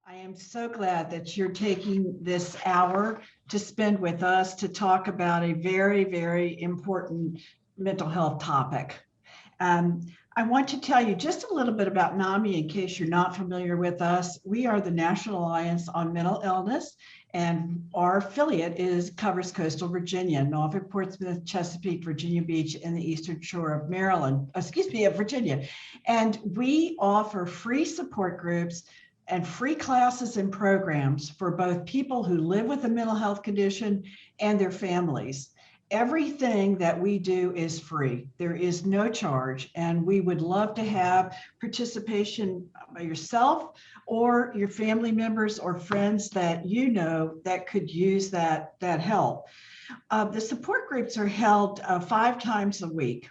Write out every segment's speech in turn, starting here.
I am so glad that you're taking this hour to spend with us to talk about a very, very important mental health topic. Um, I want to tell you just a little bit about NAMI in case you're not familiar with us. We are the National Alliance on Mental Illness, and our affiliate covers coastal Virginia, Norfolk, Portsmouth, Chesapeake, Virginia Beach, and the eastern shore of of Virginia. And we offer free support groups and free classes and programs for both people who live with a mental health condition and their families. Everything that we do is free. There is no charge, and we would love to have participation by yourself or your family members or friends that you know that could use that help. The support groups are held 5 times a week,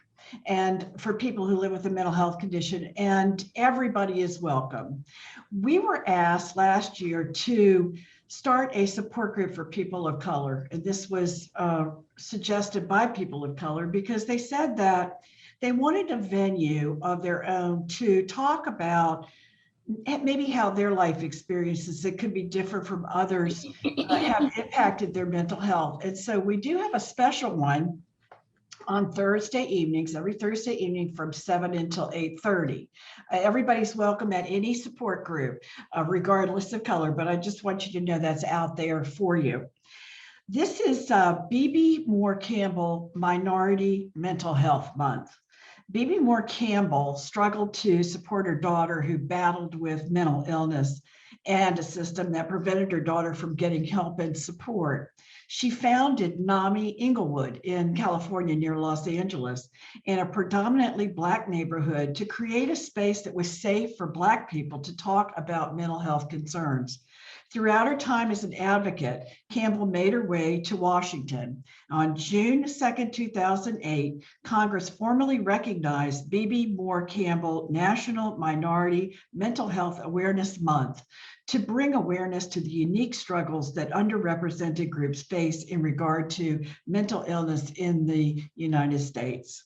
and for people who live with a mental health condition, and everybody is welcome. We were asked last year to start a support group for people of color, and this was suggested by people of color because they said that they wanted a venue of their own to talk about maybe how their life experiences that could be different from others have impacted their mental health. And so we do have a special one on Thursday evenings, every Thursday evening from 7 until 8:30. Everybody's welcome at any support group, regardless of color, but I just want you to know that's out there for you. This is BB Moore Campbell Minority Mental Health Month. BB Moore Campbell struggled to support her daughter who battled with mental illness and a system that prevented her daughter from getting help and support. She founded NAMI Inglewood in California near Los Angeles in a predominantly Black neighborhood to create a space that was safe for Black people to talk about mental health concerns. Throughout her time as an advocate, Campbell made her way to Washington. On June 2nd, 2008, Congress formally recognized BB Moore Campbell National Minority Mental Health Awareness Month to bring awareness to the unique struggles that underrepresented groups face in regard to mental illness in the United States.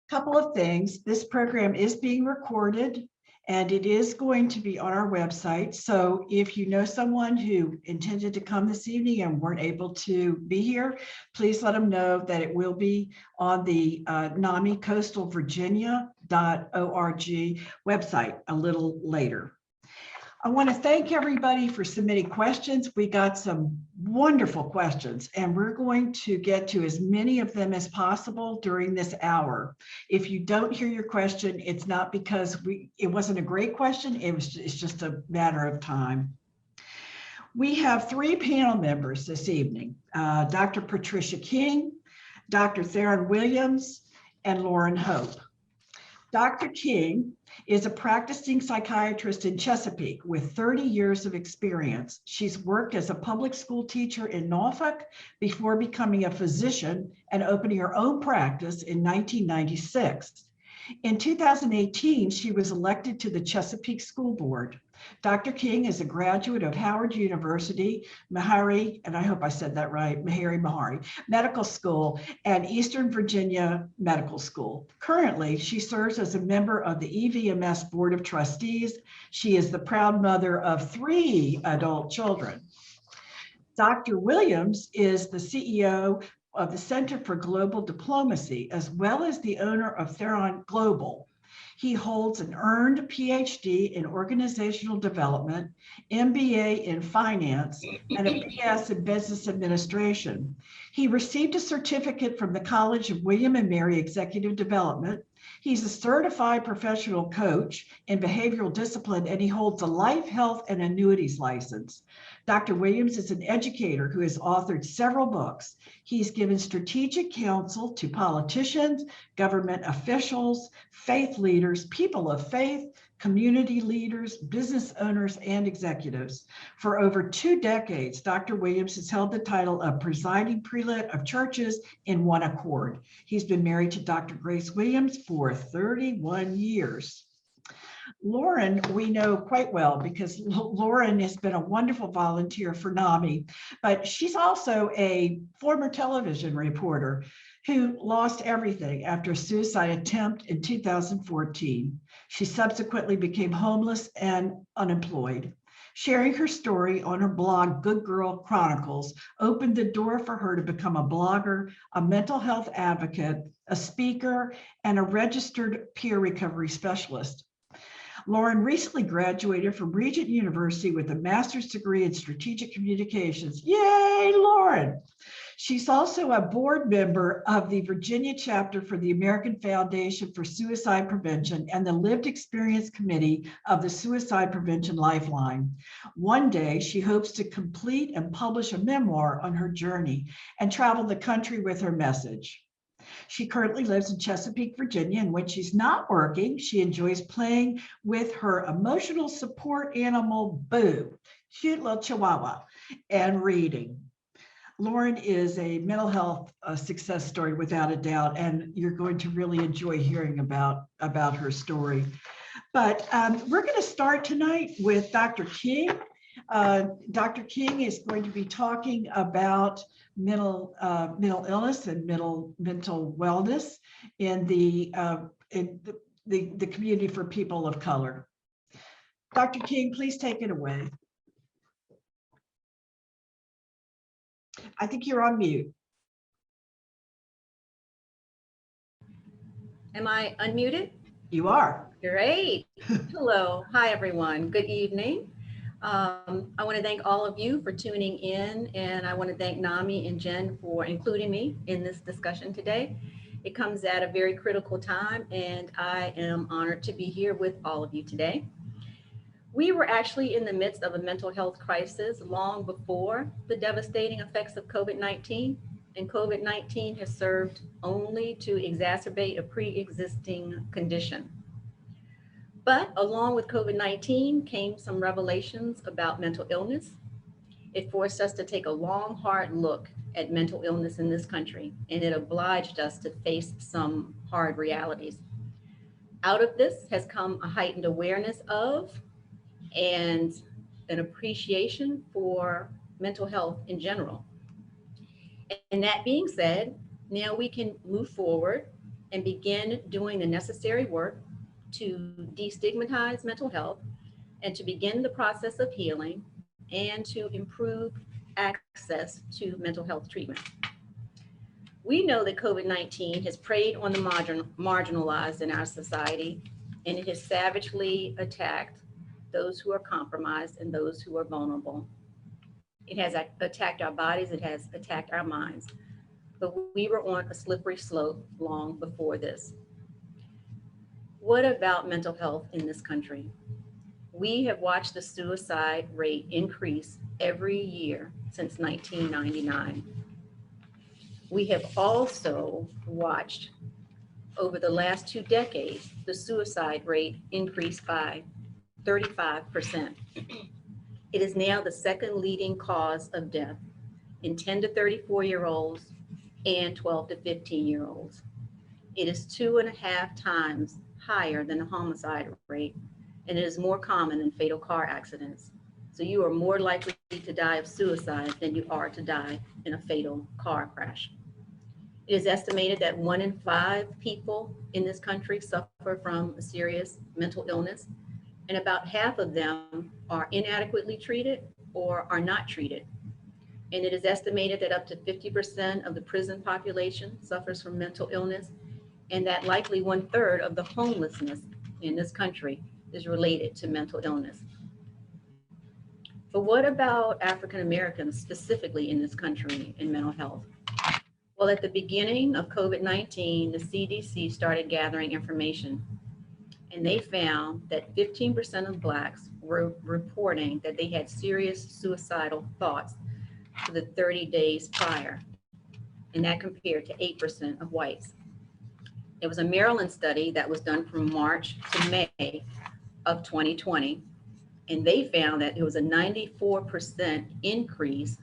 Couple of things. This program is being recorded, and it is going to be on our website. So if you know someone who intended to come this evening and weren't able to be here, please let them know that it will be on the NAMI Coastal Virginia.org website a little later. I want to thank everybody for submitting questions. We got some wonderful questions, and we're going to get to as many of them as possible during this hour. If you don't hear your question, it's not because it wasn't a great question. It's just a matter of time. We have 3 panel members this evening, Dr. Patricia King, Dr. Theron Williams, and Lauren Hope. Dr. King is a practicing psychiatrist in Chesapeake with 30 years of experience. She's worked as a public school teacher in Norfolk before becoming a physician and opening her own practice in 1996. In 2018, she was elected to the Chesapeake School Board. Dr. King is a graduate of Howard University, Meharry, and I hope I said that right, Meharry Medical School and Eastern Virginia Medical School. Currently, she serves as a member of the EVMS Board of Trustees. She is the proud mother of 3 adult children. Dr. Williams is the CEO of the Center for Global Diplomacy, as well as the owner of Theron Global. He holds an earned PhD in organizational development, MBA in finance, and a BS in business administration. He received a certificate from the College of William and Mary Executive Development. He's a certified professional coach in behavioral discipline, and he holds a life, health, and annuities license. Dr. Williams is an educator who has authored several books. He's given strategic counsel to politicians, government officials, faith leaders, people of faith, community leaders, business owners, and executives. For over 2 decades, Dr. Williams has held the title of presiding prelate of churches in One Accord. He's been married to Dr. Grace Williams for 31 years. Lauren, we know quite well because Lauren has been a wonderful volunteer for NAMI, but she's also a former television reporter who lost everything after a suicide attempt in 2014. She subsequently became homeless and unemployed. Sharing her story on her blog, Good Girl Chronicles, opened the door for her to become a blogger, a mental health advocate, a speaker, and a registered peer recovery specialist. Lauren recently graduated from Regent University with a master's degree in strategic communications. Yay, Lauren! She's also a board member of the Virginia chapter for the American Foundation for Suicide Prevention and the Lived Experience Committee of the Suicide Prevention Lifeline. One day, she hopes to complete and publish a memoir on her journey and travel the country with her message. She currently lives in Chesapeake, Virginia, and when she's not working, she enjoys playing with her emotional support animal, Boo, cute little chihuahua, and reading. Lauren is a mental health success story without a doubt, and you're going to really enjoy hearing about her story. But we're going to start tonight with Dr. King. Dr. King is going to be talking about mental illness and mental wellness in the community for people of color. Dr. King, please take it away. I think you're on mute. Am I unmuted? You are. Great. Hello. Hi, everyone. Good evening. I want to thank all of you for tuning in, and I want to thank NAMI and Jen for including me in this discussion today. It comes at a very critical time, and I am honored to be here with all of you today. We were actually in the midst of a mental health crisis long before the devastating effects of COVID-19, and COVID-19 has served only to exacerbate a pre-existing condition. But along with COVID-19 came some revelations about mental illness. It forced us to take a long, hard look at mental illness in this country, and it obliged us to face some hard realities. Out of this has come a heightened awareness of and an appreciation for mental health in general. And that being said, now we can move forward and begin doing the necessary work to destigmatize mental health and to begin the process of healing and to improve access to mental health treatment. We know that COVID-19 has preyed on the marginalized in our society, and it has savagely attacked those who are compromised and those who are vulnerable. It has attacked our bodies, it has attacked our minds, but we were on a slippery slope long before this. What about mental health in this country? We have watched the suicide rate increase every year since 1999. We have also watched over the last 2 decades, the suicide rate increase by 35%. It is now the second leading cause of death in 10 to 34-year-olds and 12 to 15-year-olds. It is 2.5 times higher than the homicide rate, and it is more common than fatal car accidents. So you are more likely to die of suicide than you are to die in a fatal car crash. It is estimated that 1 in 5 people in this country suffer from a serious mental illness, and about half of them are inadequately treated or are not treated. And it is estimated that up to 50% of the prison population suffers from mental illness, and that likely 1/3 of the homelessness in this country is related to mental illness. But what about African Americans specifically in this country in mental health? Well, at the beginning of COVID-19, the CDC started gathering information, and they found that 15% of Blacks were reporting that they had serious suicidal thoughts for the 30 days prior, and that compared to 8% of whites. It was a Maryland study that was done from March to May of 2020, and they found that it was a 94% increase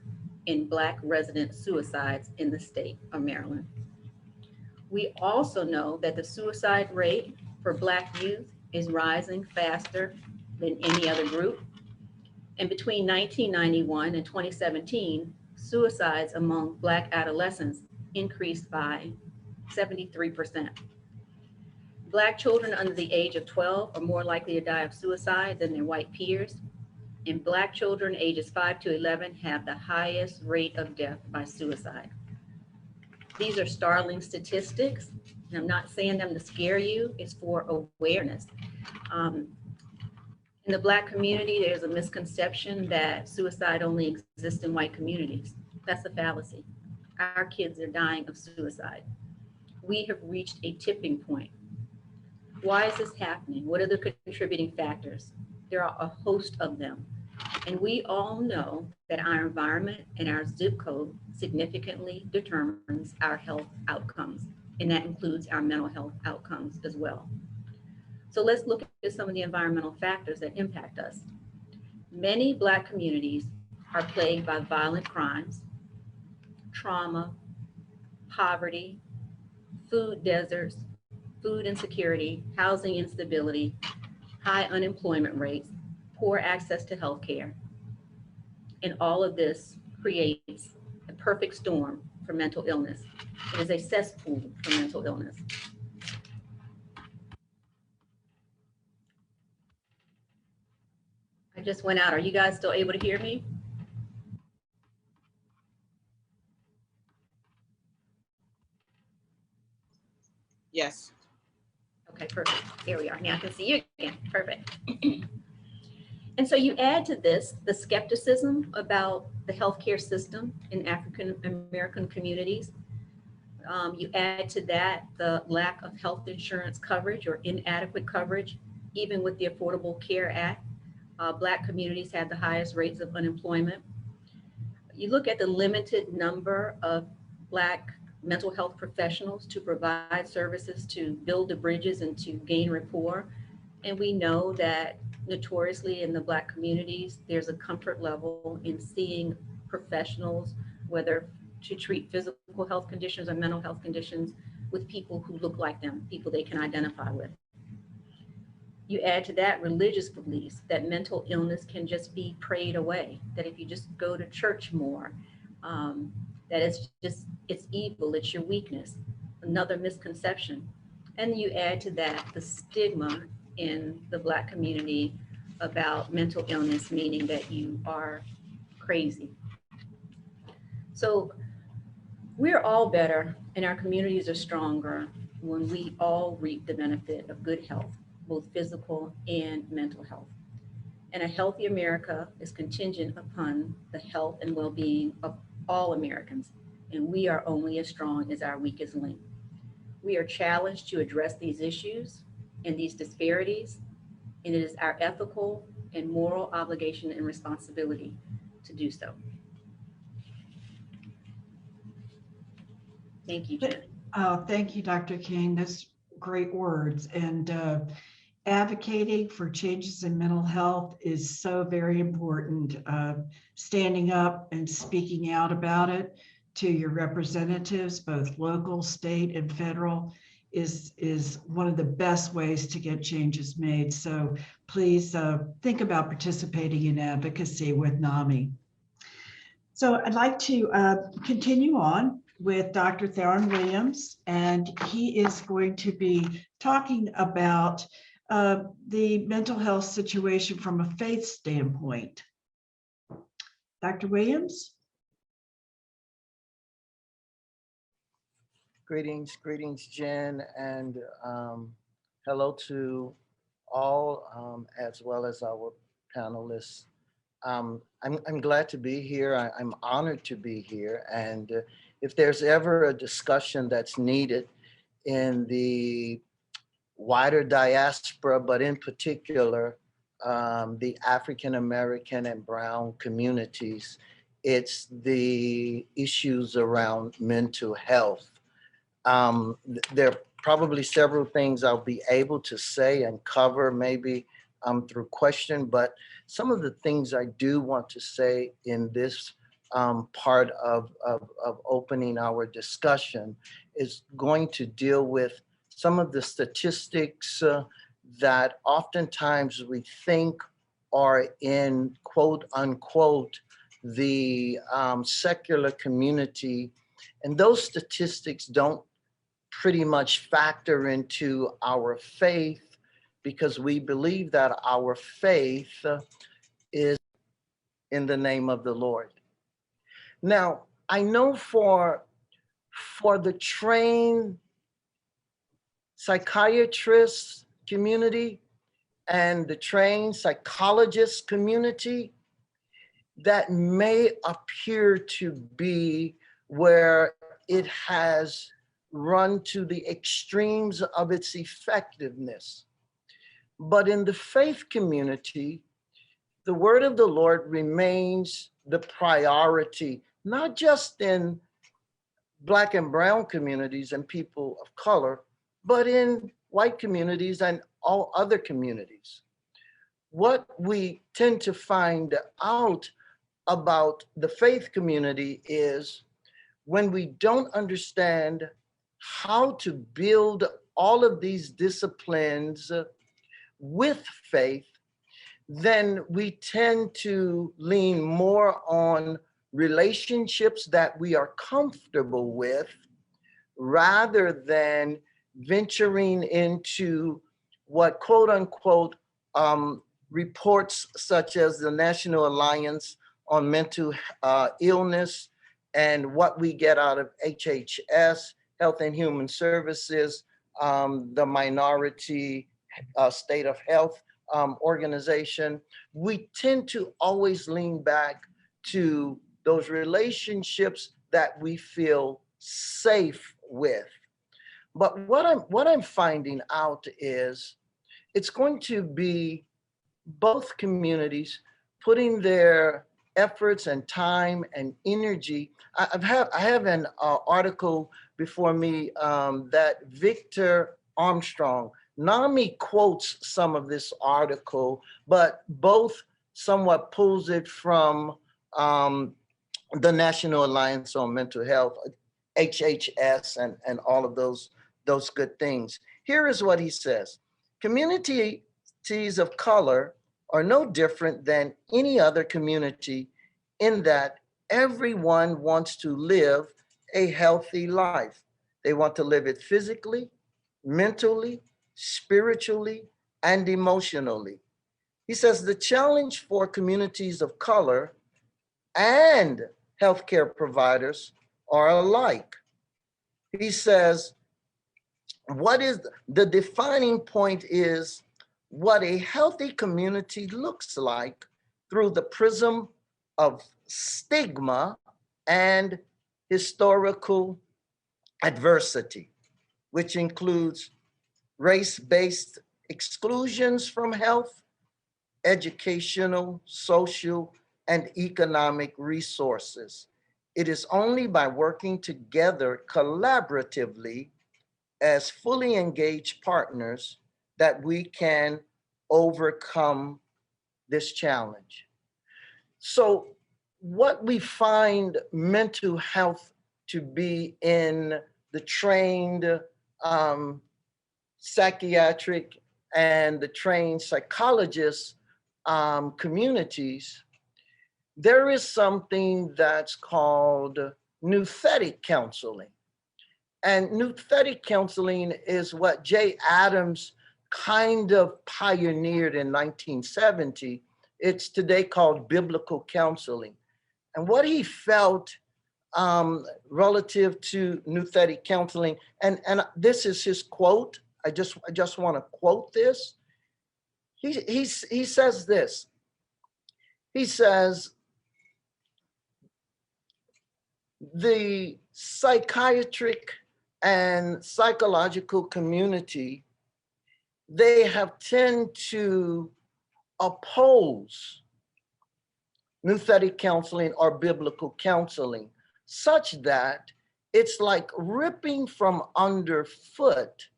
in Black resident suicides in the state of Maryland. We also know that the suicide rate for Black youth is rising faster than any other group. And between 1991 and 2017, suicides among Black adolescents increased by 73%. Black children under the age of 12 are more likely to die of suicide than their white peers. And Black children ages 5 to 11 have the highest rate of death by suicide. These are startling statistics. And I'm not saying them to scare you, it's for awareness. In the Black community, there's a misconception that suicide only exists in white communities. That's a fallacy. Our kids are dying of suicide. We have reached a tipping point. Why is this happening? What are the contributing factors? There are a host of them. And we all know that our environment and our zip code significantly determines our health outcomes. And that includes our mental health outcomes as well. So let's look at some of the environmental factors that impact us. Many Black communities are plagued by violent crimes, trauma, poverty, food deserts, food insecurity, housing instability, high unemployment rates, poor access to health care. And all of this creates a perfect storm for mental illness. It is a cesspool for mental illness. I just went out. Are you guys still able to hear me? Yes. Okay, perfect. Here we are. Now I can see you again. Perfect. And so you add to this the skepticism about the healthcare system in African American communities. You add to that the lack of health insurance coverage or inadequate coverage, even with the Affordable Care Act. Black communities have the highest rates of unemployment. You look at the limited number of Black mental health professionals to provide services to build the bridges and to gain rapport. And we know that notoriously in the Black communities, there's a comfort level in seeing professionals, whether to treat physical health conditions or mental health conditions, with people who look like them, people they can identify with. You add to that religious beliefs that mental illness can just be prayed away, that if you just go to church more, that it's evil, it's your weakness, another misconception. And you add to that the stigma in the Black community about mental illness, meaning that you are crazy. So we're all better and our communities are stronger when we all reap the benefit of good health, both physical and mental health. And a healthy America is contingent upon the health and well-being of all Americans, and we are only as strong as our weakest link. We are challenged to address these issues and these disparities, and it is our ethical and moral obligation and responsibility to do so. Thank you, Jen. Thank you, Dr. King. That's great words. And advocating for changes in mental health is so very important. Standing up and speaking out about it to your representatives, both local, state, and federal, is one of the best ways to get changes made. So please think about participating in advocacy with NAMI. So I'd like to continue on with Dr. Theron Williams, and he is going to be talking about the mental health situation from a faith standpoint. Dr. Williams? Greetings, Jen, and hello to all, as well as our panelists. I'm glad to be here. I'm honored to be here, and if there's ever a discussion that's needed in the wider diaspora, but in particular, the African American and Brown communities, it's the issues around mental health. There are probably several things I'll be able to say and cover maybe through question, but some of the things I do want to say in this part of opening our discussion is going to deal with some of the statistics that oftentimes we think are in quote unquote the secular community, and those statistics don't pretty much factor into our faith, because we believe that our faith is in the name of the Lord. Now, I know for the trained psychiatrist community and the trained psychologist community, that may appear to be where it has run to the extremes of its effectiveness. But in the faith community, the word of the Lord remains the priority, not just in Black and brown communities and people of color, but in white communities and all other communities. What we tend to find out about the faith community is when we don't understand how to build all of these disciplines with faith, then we tend to lean more on relationships that we are comfortable with rather than venturing into what quote unquote reports such as the National Alliance on Mental Illness and what we get out of HHS, Health and Human Services, the Minority State of Health organization, we tend to always lean back to those relationships that we feel safe with. But what I'm finding out is it's going to be both communities putting their efforts and time and energy. I have an article before me that Victor Armstrong, NAMI quotes some of this article, but both somewhat pulls it from the National Alliance on Mental Health, HHS, and all of those good things. Here is what he says. Communities of color are no different than any other community in that everyone wants to live a healthy life. They want to live it physically, mentally, spiritually, and emotionally. He says the challenge for communities of color and healthcare providers are alike. He says, what is the defining point is what a healthy community looks like through the prism of stigma and historical adversity, which includes race-based exclusions from health, educational, social, and economic resources. It is only by working together collaboratively as fully engaged partners that we can overcome this challenge. So what we find mental health to be in the trained psychiatric and the trained psychologist communities, there is something that's called nouthetic counseling. And nouthetic counseling is what Jay Adams kind of pioneered in 1970. It's today called biblical counseling. And what he felt relative to nouthetic counseling, and this is his quote, I just want to quote this. He says this. He says, the psychiatric and psychological community, they have tend to oppose nouthetic counseling or biblical counseling, such that it's like ripping from underfoot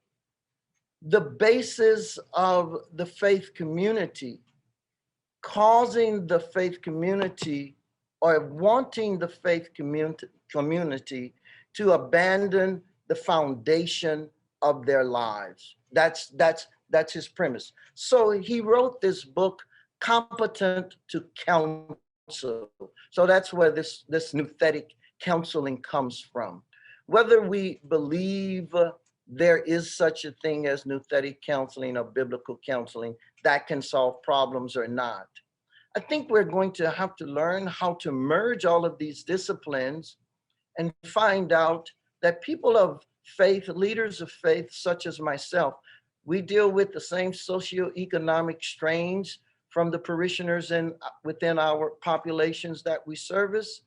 the basis of the faith community, causing the faith community or wanting the faith community to abandon the foundation of their lives. That's his premise. So he wrote this book, Competent to Counsel. So that's where this nouthetic counseling comes from. Whether we believe there is such a thing as nouthetic counseling or biblical counseling that can solve problems or not, I think we're going to have to learn how to merge all of these disciplines and find out that people of faith, leaders of faith, such as myself, we deal with the same socioeconomic strains from the parishioners and within our populations that we service.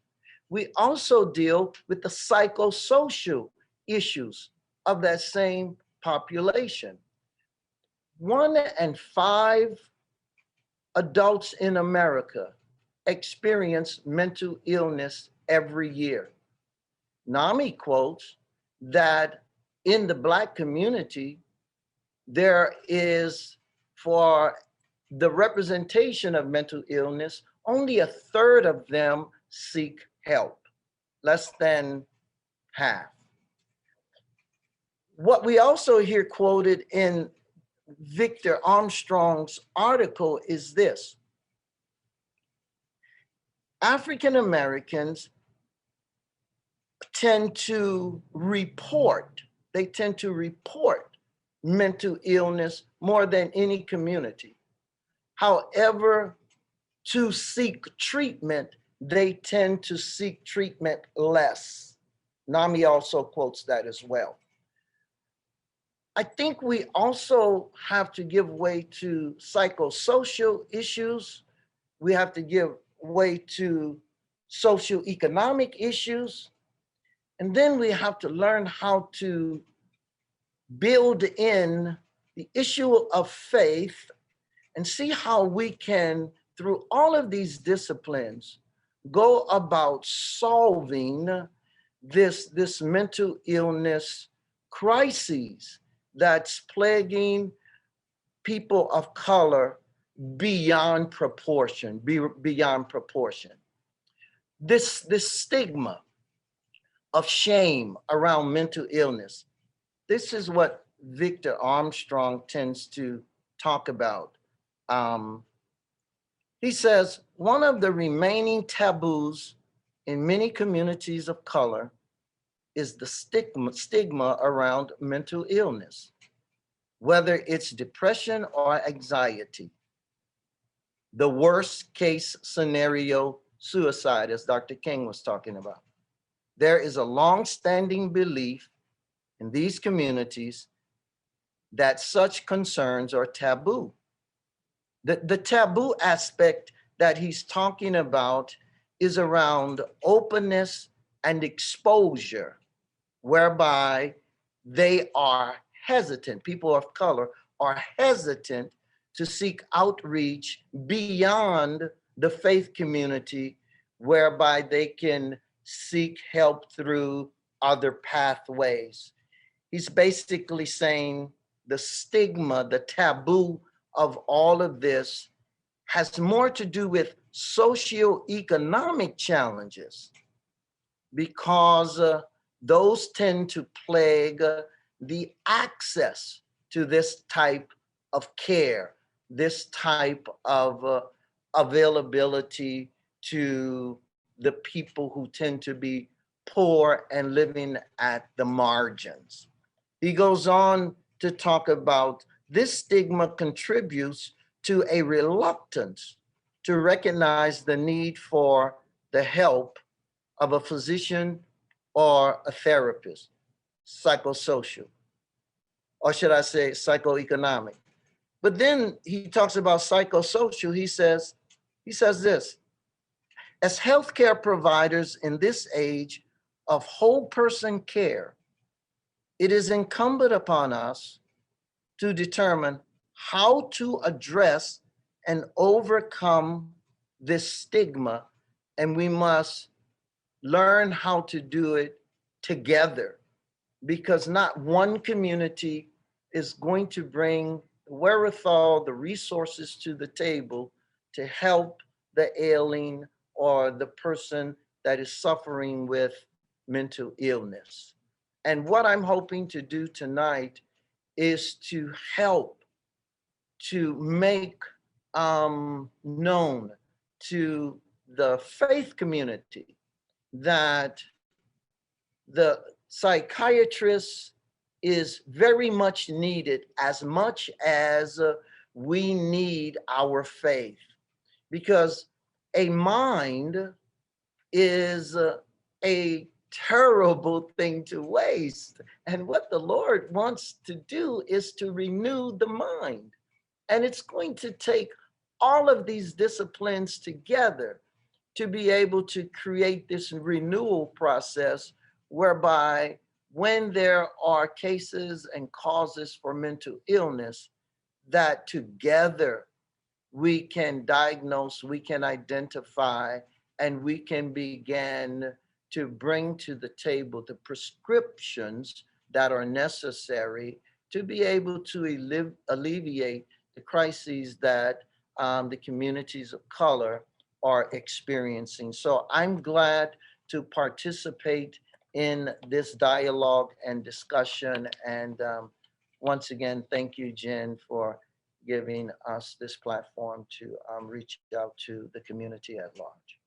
We also deal with the psychosocial issues of that same population. 1 in 5 adults in America experience mental illness every year. NAMI quotes that in the Black community, there is, for the representation of mental illness, only 1/3 of them seek help, less than half. What we also hear quoted in Victor Armstrong's article is this: African Americans tend to report mental illness more than any community. However, to seek treatment, they tend to seek treatment less. NAMI also quotes that as well. I think we also have to give way to psychosocial issues. We have to give way to socioeconomic issues. And then we have to learn how to build in the issue of faith and see how we can, through all of these disciplines, go about solving this mental illness crises that's plaguing people of color beyond proportion, This stigma of shame around mental illness. This is what Victor Armstrong tends to talk about. He says, one of the remaining taboos in many communities of color is the stigma around mental illness, whether it's depression or anxiety. The worst case scenario, suicide, as Dr. King was talking about. There is a long-standing belief in these communities that such concerns are taboo. The taboo aspect that he's talking about is around openness and exposure, whereby they are hesitant, people of color are hesitant to seek outreach beyond the faith community, whereby they can seek help through other pathways. He's basically saying the stigma, the taboo of all of this has more to do with socioeconomic challenges, because those tend to plague the access to this type of care, this type of availability to the people who tend to be poor and living at the margins. He goes on to talk about this stigma contributes to a reluctance to recognize the need for the help of a physician or a therapist, psychosocial, or should I say psychoeconomic. But then he talks about psychosocial. He says this: as healthcare providers in this age of whole person care, it is incumbent upon us to determine how to address and overcome this stigma, and we must learn how to do it together, because not one community is going to bring the wherewithal, the resources to the table to help the ailing or the person that is suffering with mental illness. And what I'm hoping to do tonight is to help to make known to the faith community that the psychiatrist is very much needed, as much as we need our faith. because a mind is a terrible thing to waste. And what the Lord wants to do is to renew the mind. And it's going to take all of these disciplines together to be able to create this renewal process whereby when there are cases and causes for mental illness, that together we can diagnose, we can identify, and we can begin to bring to the table the prescriptions that are necessary to be able to alleviate the crises that the communities of color are experiencing. So I'm glad to participate in this dialogue and discussion. And once again, thank you, Jen, for giving us this platform to reach out to the community at large.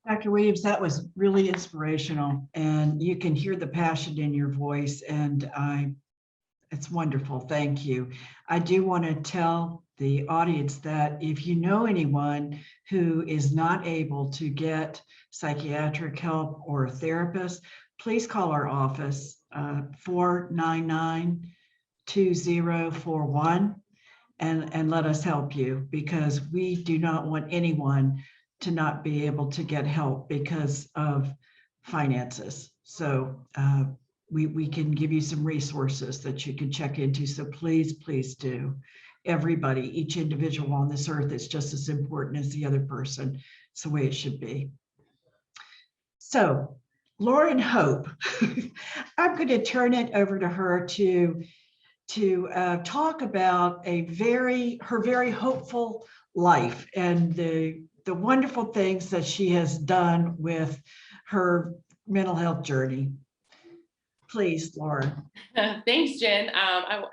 Dr. Williams, that was really inspirational, and you can hear the passion in your voice, and it's wonderful. Thank you. I do want to tell the audience that if you know anyone who is not able to get psychiatric help or a therapist, please call our office, 499-2041, and let us help you, because we do not want anyone to not be able to get help because of finances. So we can give you some resources that you can check into. So please, please do. Everybody, each individual on this earth is just as important as the other person. It's the way it should be. So Lauren Hope, I'm going to turn it over to her to talk about her very hopeful life and the wonderful things that she has done with her mental health journey. Please, Lauren. Thanks, Jen.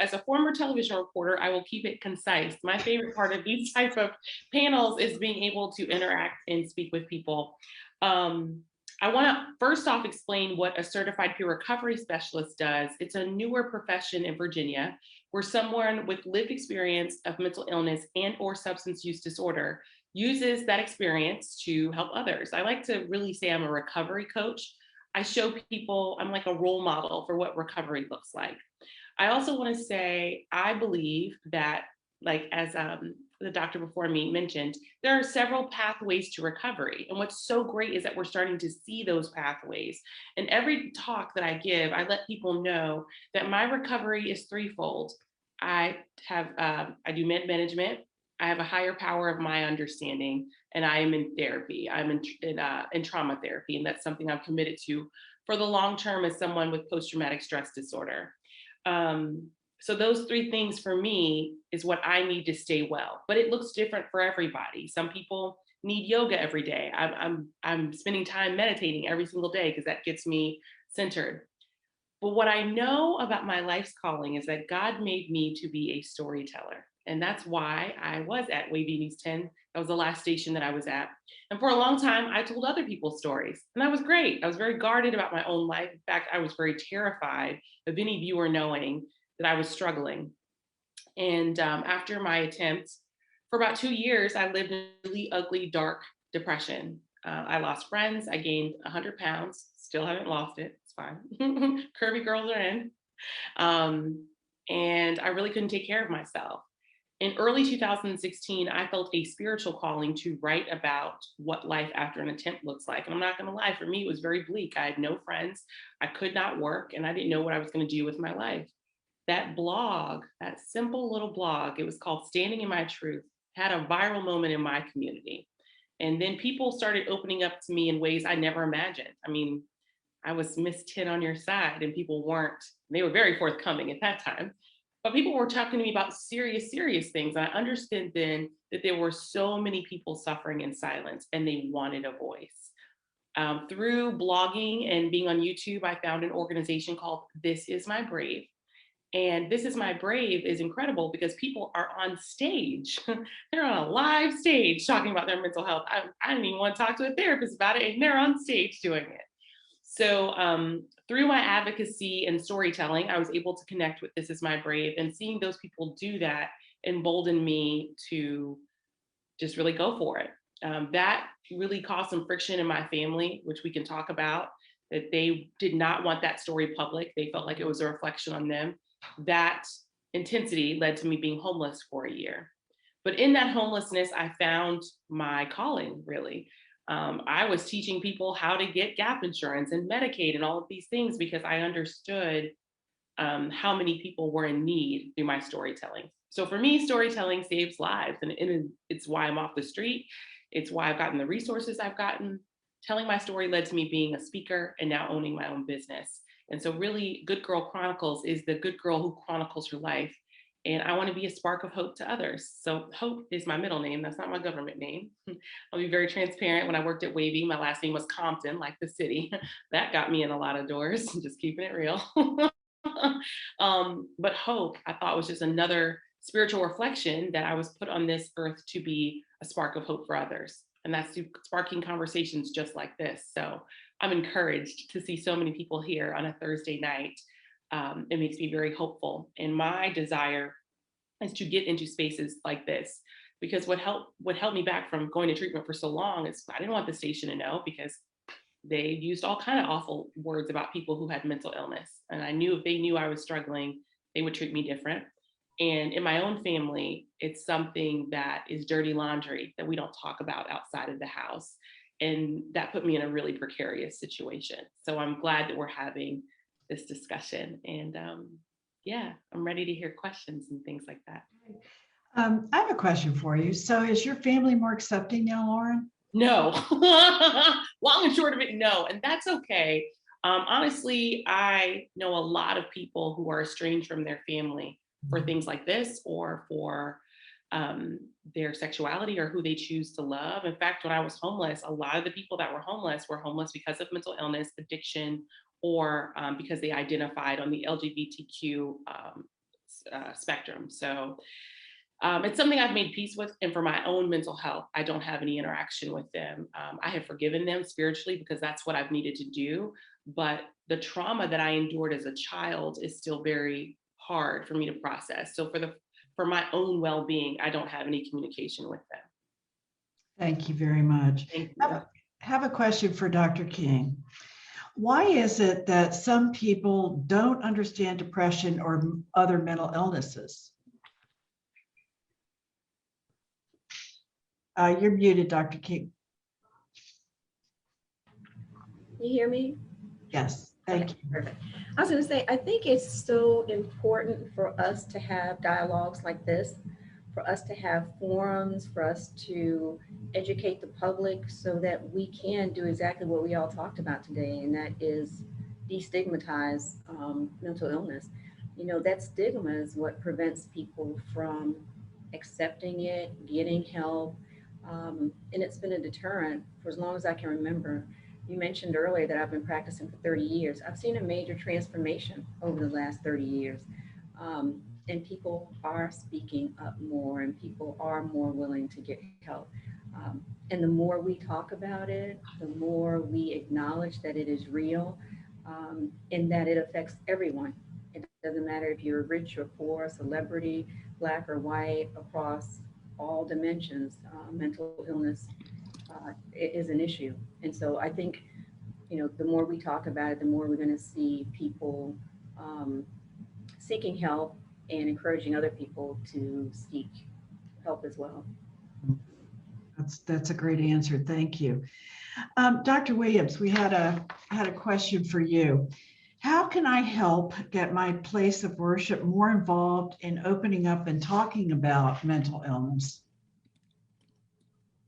As a former television reporter, I will keep it concise. My favorite part of these type of panels is being able to interact and speak with people. I want to first off explain what a certified peer recovery specialist does. It's a newer profession in Virginia where someone with lived experience of mental illness and or substance use disorder uses that experience to help others. I like to really say I'm a recovery coach. I show people, I'm like a role model for what recovery looks like. I also want to say, I believe that, like as the doctor before me mentioned, there are several pathways to recovery. And what's so great is that we're starting to see those pathways. And every talk that I give, I let people know that my recovery is threefold. I do med management, I have a higher power of my understanding, and I am in therapy. I'm in trauma therapy, and that's something I'm committed to for the long term as someone with post-traumatic stress disorder. So those three things for me is what I need to stay well, but it looks different for everybody. Some people need yoga every day. I'm spending time meditating every single day because that gets me centered. But what I know about my life's calling is that God made me to be a storyteller. And that's why I was at Wavy News 10. That was the last station that I was at. And for a long time, I told other people's stories. And that was great. I was very guarded about my own life. In fact, I was very terrified of any viewer knowing that I was struggling. And after my attempt, for about 2 years, I lived in a really ugly, dark depression. I lost friends. I gained 100 pounds. Still haven't lost it. It's fine. Curvy girls are in. And I really couldn't take care of myself. In early 2016, I felt a spiritual calling to write about what life after an attempt looks like. And I'm not going to lie, for me, it was very bleak. I had no friends. I could not work, and I didn't know what I was going to do with my life. That blog, that simple little blog, it was called Standing in My Truth, had a viral moment in my community. And then people started opening up to me in ways I never imagined. I mean, I was Miss 10 on your side, and people weren't, they were very forthcoming at that time. But people were talking to me about serious, serious things. And I understood then that there were so many people suffering in silence and they wanted a voice. Through blogging and being on YouTube, I found an organization called This Is My Brave. And This Is My Brave is incredible because people are on stage. They're on a live stage talking about their mental health. I didn't even want to talk to a therapist about it, and they're on stage doing it. So through my advocacy and storytelling, I was able to connect with This Is My Brave, and seeing those people do that emboldened me to just really go for it. That really caused some friction in my family, which we can talk about, that they did not want that story public. They felt like it was a reflection on them. That intensity led to me being homeless for a year. But in that homelessness, I found my calling, really. I was teaching people how to get gap insurance and Medicaid and all of these things because I understood how many people were in need through my storytelling. So for me, storytelling saves lives, and it's why I'm off the street. It's why I've gotten the resources I've gotten. Telling my story led to me being a speaker and now owning my own business. And so really, Good Girl Chronicles is the good girl who chronicles her life. And I want to be a spark of hope to others. So Hope is my middle name. That's not my government name. I'll be very transparent. When I worked at Wavy, my last name was Compton, like the city. That got me in a lot of doors, just keeping it real. But hope, I thought, was just another spiritual reflection that I was put on this earth to be a spark of hope for others. And that's sparking conversations just like this. So I'm encouraged to see so many people here on a Thursday night. It makes me very hopeful. And my desire is to get into spaces like this, because what held me back from going to treatment for so long is I didn't want the station to know, because they used all kind of awful words about people who had mental illness. And I knew if they knew I was struggling, they would treat me different. And in my own family, it's something that is dirty laundry that we don't talk about outside of the house. And that put me in a really precarious situation. So I'm glad that we're having this discussion. And yeah, I'm ready to hear questions and things like that. I have a question for you. So is your family more accepting now, Lauren? No. Long and short of it, no. And that's okay. Honestly, I know a lot of people who are estranged from their family for things like this, or for their sexuality, or who they choose to love. In fact, when I was homeless, a lot of the people that were homeless because of mental illness, addiction, or because they identified on the LGBTQ spectrum. So it's something I've made peace with. And for my own mental health, I don't have any interaction with them. I have forgiven them spiritually because that's what I've needed to do. But the trauma that I endured as a child is still very hard for me to process. So for my own well-being, I don't have any communication with them. Thank you very much. Thank you. Have a question for Dr. King. Why is it that some people don't understand depression or other mental illnesses? You're muted, Dr. King. You hear me? Yes, thank you. Perfect. I was going to say, I think it's so important for us to have dialogues like this, for us to have forums, for us to educate the public so that we can do exactly what we all talked about today, and that is destigmatize mental illness. You know, that stigma is what prevents people from accepting it, getting help, and it's been a deterrent for as long as I can remember. You mentioned earlier that I've been practicing for 30 years. I've seen a major transformation over the last 30 years. And people are speaking up more, and people are more willing to get help. And the more we talk about it, the more we acknowledge that it is real, and that it affects everyone. It doesn't matter if you're rich or poor, celebrity, Black or white, across all dimensions. Mental illness is an issue. And so I think, you know, the more we talk about it, the more we're going to see people seeking help and encouraging other people to seek help as well. That's a great answer. Thank you. Dr. Williams, we had a question for you. How can I help get my place of worship more involved in opening up and talking about mental illness?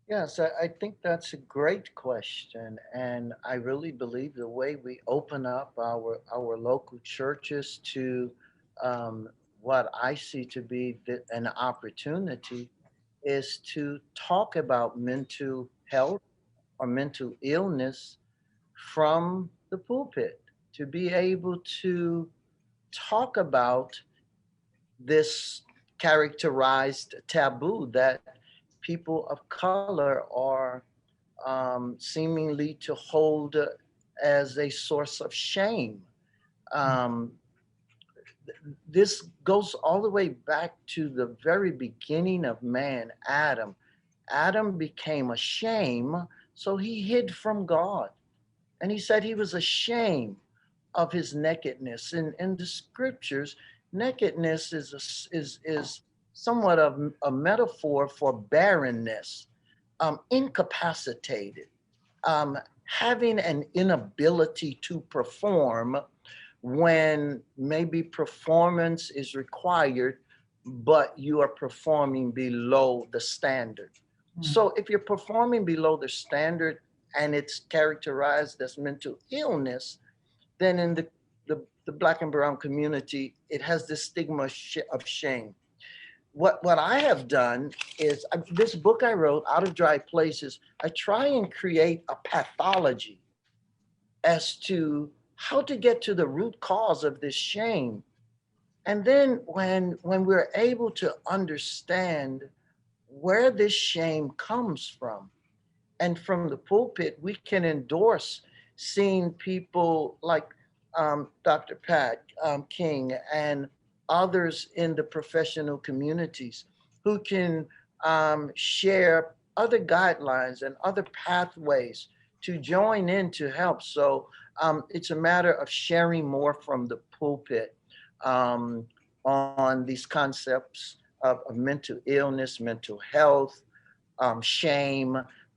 Yes, I think that's a great question. And I really believe the way we open up our local churches to what I see to be an opportunity is to talk about mental health or mental illness from the pulpit, to be able to talk about this characterized taboo that people of color are seemingly to hold as a source of shame. this goes all the way back to the very beginning of man, Adam. Adam became ashamed, so he hid from God. And he said he was ashamed of his nakedness. In the scriptures, nakedness is somewhat of a metaphor for barrenness, incapacitated, having an inability to perform when maybe performance is required, but you are performing below the standard. So if you're performing below the standard and it's characterized as mental illness, then in the Black and brown community, it has this stigma of shame. What I have done is this book I wrote, Out of Dry Places, I try and create a pathology as to how to get to the root cause of this shame. And then when we're able to understand where this shame comes from, and from the pulpit, we can endorse seeing people like Dr. Pat King and others in the professional communities who can share other guidelines and other pathways to join in to help. So it's a matter of sharing more from the pulpit on these concepts of mental illness, mental health, shame.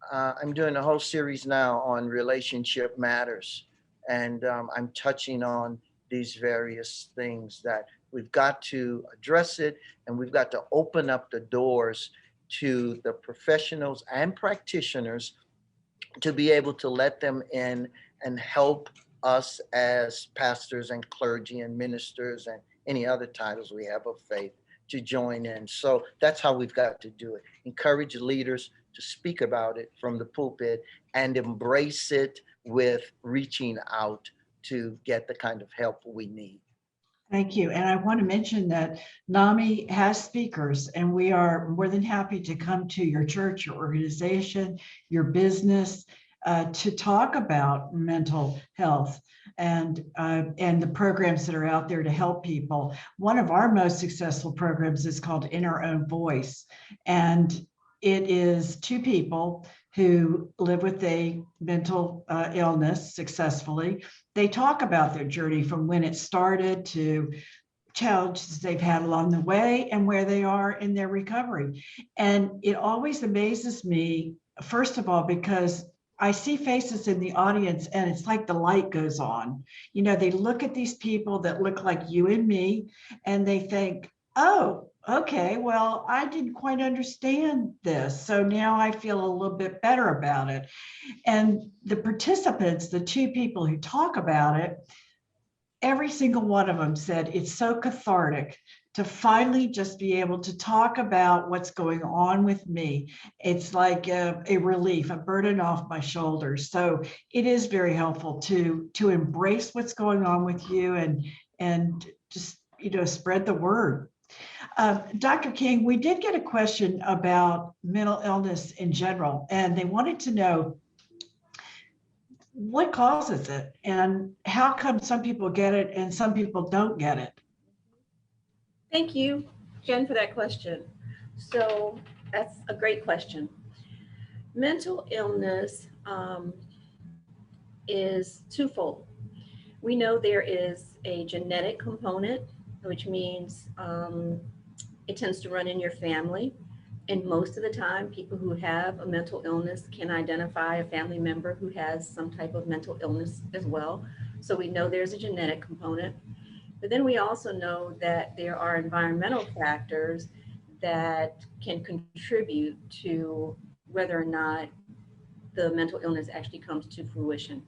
I'm doing a whole series now on relationship matters. And I'm touching on these various things that we've got to address it, and we've got to open up the doors to the professionals and practitioners to be able to let them in and help us as pastors and clergy and ministers and any other titles we have of faith to join in. So that's how we've got to do it. Encourage leaders to speak about it from the pulpit and embrace it with reaching out to get the kind of help we need. Thank you. And I want to mention that NAMI has speakers, and we are more than happy to come to your church, your organization, your business, to talk about mental health and the programs that are out there to help people. One of our most successful programs is called In Our Own Voice, and it is two people who live with a mental illness successfully. They talk about their journey from when it started to challenges they've had along the way and where they are in their recovery. And it always amazes me, first of all, because I see faces in the audience and it's like the light goes on. You know, they look at these people that look like you and me and they think, oh, okay, well, I didn't quite understand this. So now I feel a little bit better about it. And the participants, the two people who talk about it, every single one of them said it's so cathartic to finally just be able to talk about what's going on with me. It's like a relief, a burden off my shoulders. So it is very helpful to embrace what's going on with you and just, you know, spread the word. Dr. King, we did get a question about mental illness in general, and they wanted to know what causes it and how come some people get it and some people don't get it? Thank you, Jen, for that question. So that's a great question. Mental illness is twofold. We know there is a genetic component, which means it tends to run in your family. And most of the time, people who have a mental illness can identify a family member who has some type of mental illness as well. So we know there's a genetic component. But then we also know that there are environmental factors that can contribute to whether or not the mental illness actually comes to fruition.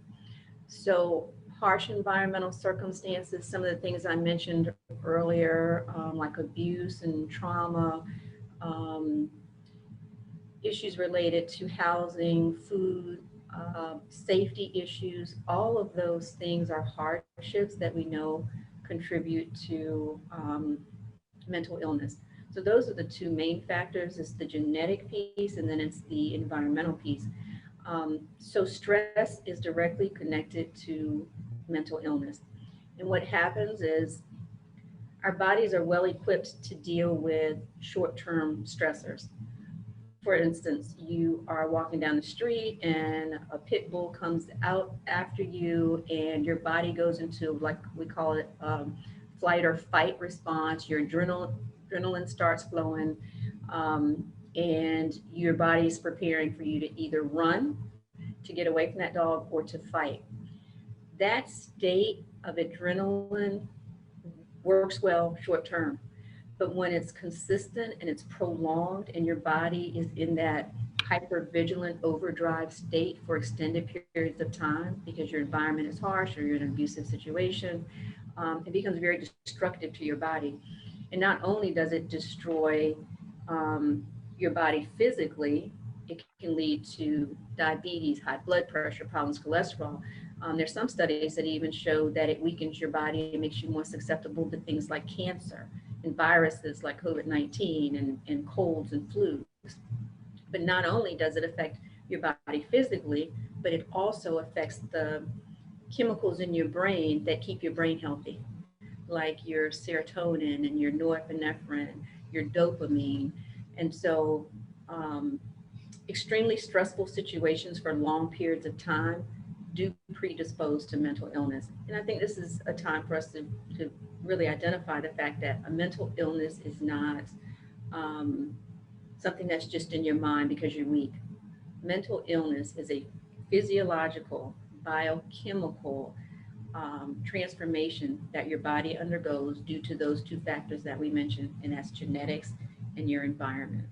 So harsh environmental circumstances, some of the things I mentioned earlier, like abuse and trauma, issues related to housing, food, safety issues, all of those things are hardships that we know contribute to mental illness. So those are the two main factors. It's the genetic piece and then it's the environmental piece. So stress is directly connected to mental illness. And what happens is Our bodies are well equipped to deal with short-term stressors. For instance, you are walking down the street and a pit bull comes out after you, and your body goes into, like we call it, flight or fight response. Your adrenaline starts flowing, and your body's preparing for you to either run to get away from that dog or to fight. That state of adrenaline works well short term. But when it's consistent and it's prolonged and your body is in that hypervigilant overdrive state for extended periods of time because your environment is harsh or you're in an abusive situation, it becomes very destructive to your body. And not only does it destroy your body physically, it can lead to diabetes, high blood pressure, problems, cholesterol. There's some studies that even show that it weakens your body and makes you more susceptible to things like cancer and viruses like COVID-19 and colds and flus. But not only does it affect your body physically, but it also affects the chemicals in your brain that keep your brain healthy, like your serotonin and your norepinephrine, your dopamine. And so extremely stressful situations for long periods of time do predispose to mental illness. And I think this is a time for us to really identify the fact that a mental illness is not something that's just in your mind because you're weak. Mental illness is a physiological, biochemical transformation that your body undergoes due to those two factors that we mentioned, and that's genetics and your environment.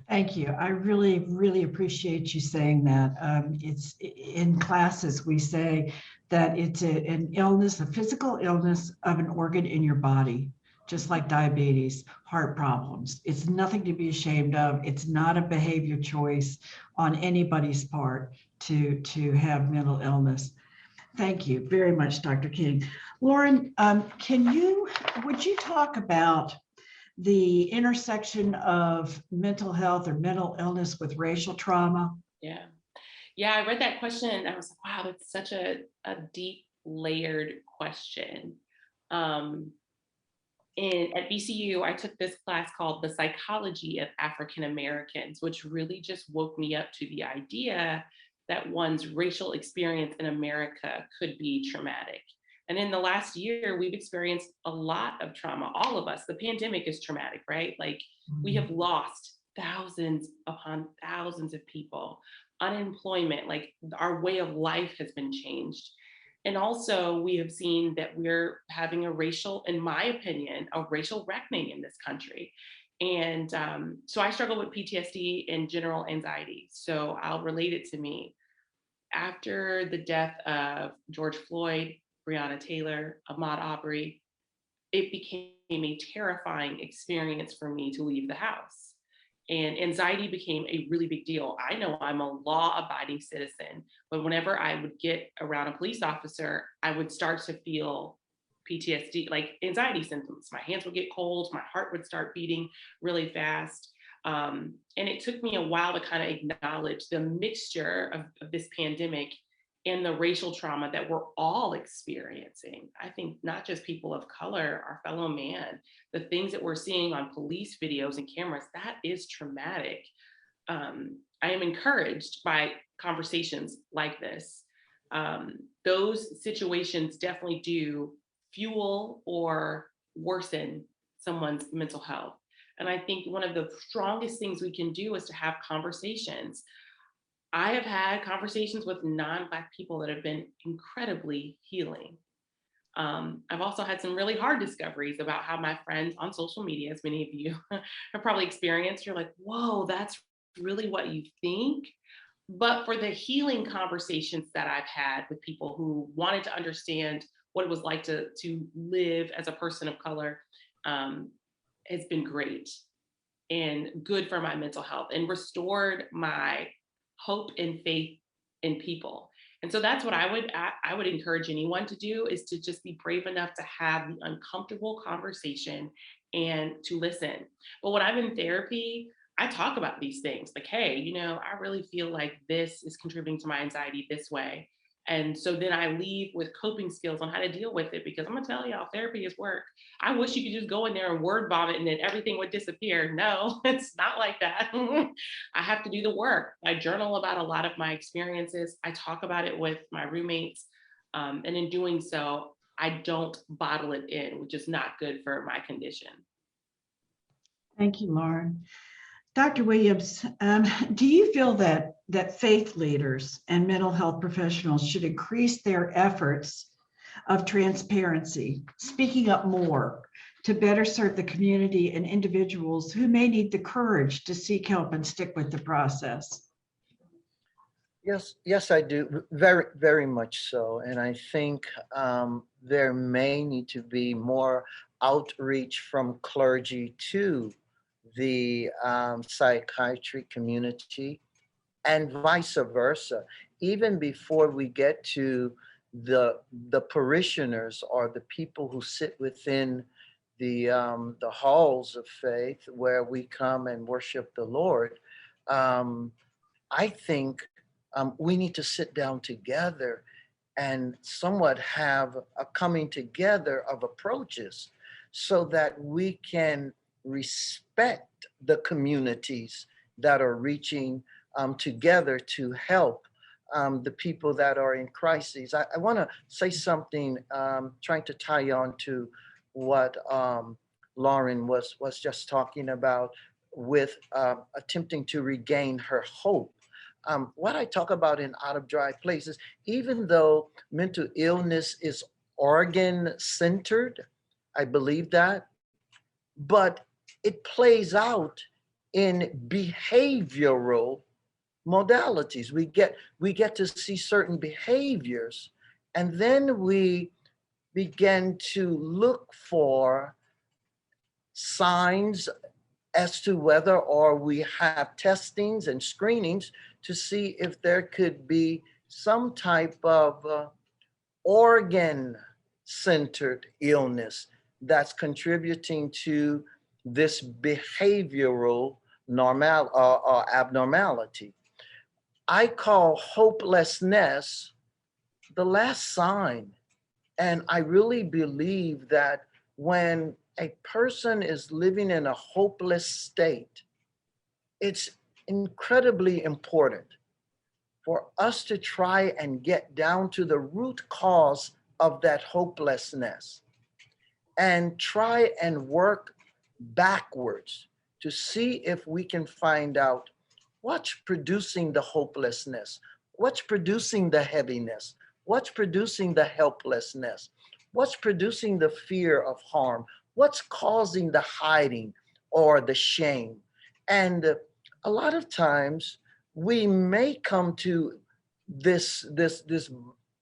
Thank you. I really, really appreciate you saying that. It's in classes, we say that it's an illness, a physical illness of an organ in your body, just like diabetes, heart problems. It's nothing to be ashamed of. It's not a behavior choice on anybody's part to have mental illness. Thank you very much, Dr. King. Lauren, would you talk about the intersection of mental health or mental illness with racial trauma? Yeah, I read that question and I was like, wow, that's such a deep, layered question. And at VCU, I took this class called The Psychology of African Americans, which really just woke me up to the idea that one's racial experience in America could be traumatic. And in the last year, we've experienced a lot of trauma, all of us. The pandemic is traumatic, right? Like we have lost thousands upon thousands of people, unemployment, like our way of life has been changed. And also we have seen that we're having a racial, in my opinion, a racial reckoning in this country. And so I struggle with PTSD and general anxiety. So I'll relate it to me. After the death of George Floyd, Breonna Taylor, Ahmaud Arbery, it became a terrifying experience for me to leave the house. And anxiety became a really big deal. I know I'm a law-abiding citizen, but whenever I would get around a police officer, I would start to feel PTSD, like anxiety symptoms. My hands would get cold, my heart would start beating really fast. And it took me a while to kind of acknowledge the mixture of this pandemic and the racial trauma that we're all experiencing. I think not just people of color, our fellow man, the things that we're seeing on police videos and cameras, that is traumatic. I am encouraged by conversations like this. Those situations definitely do fuel or worsen someone's mental health. And I think one of the strongest things we can do is to have conversations. I have had conversations with non-Black people that have been incredibly healing. I've also had some really hard discoveries about how my friends on social media, as many of you have probably experienced, you're like, whoa, that's really what you think. But for the healing conversations that I've had with people who wanted to understand what it was like to live as a person of color, has been great and good for my mental health and restored my hope and faith in people. And so that's what I would encourage anyone to do, is to just be brave enough to have the uncomfortable conversation and to listen. But when I'm in therapy, I talk about these things like, hey, I really feel like this is contributing to my anxiety this way. And so then I leave with coping skills on how to deal with it, because I'm gonna tell y'all, therapy is work. I wish you could just go in there and word vomit and then everything would disappear. No, it's not like that. I have to do the work. I journal about a lot of my experiences. I talk about it with my roommates. And in doing so, I don't bottle it in, which is not good for my condition. Thank you, Lauren. Dr. Williams, do you feel that faith leaders and mental health professionals should increase their efforts of transparency, speaking up more to better serve the community and individuals who may need the courage to seek help and stick with the process? Yes, I do. Very, very much so. And I think there may need to be more outreach from clergy to the psychiatry community and vice versa. Even before we get to the parishioners or the people who sit within the halls of faith where we come and worship the Lord, I think we need to sit down together and somewhat have a coming together of approaches so that we can respect the communities that are reaching together to help the people that are in crises. I want to say something, trying to tie on to what Lauren was just talking about with attempting to regain her hope. What I talk about in Out of Dry Places, even though mental illness is organ-centered, I believe that, but it plays out in behavioral modalities. We get to see certain behaviors, and then we begin to look for signs as to whether or we have testings and screenings to see if there could be some type of organ-centered illness that's contributing to this behavioral abnormality. I call hopelessness the last sign. And I really believe that when a person is living in a hopeless state, it's incredibly important for us to try and get down to the root cause of that hopelessness and try and work backwards to see if we can find out what's producing the hopelessness, what's producing the heaviness, what's producing the helplessness, what's producing the fear of harm, what's causing the hiding or the shame. And a lot of times we may come to this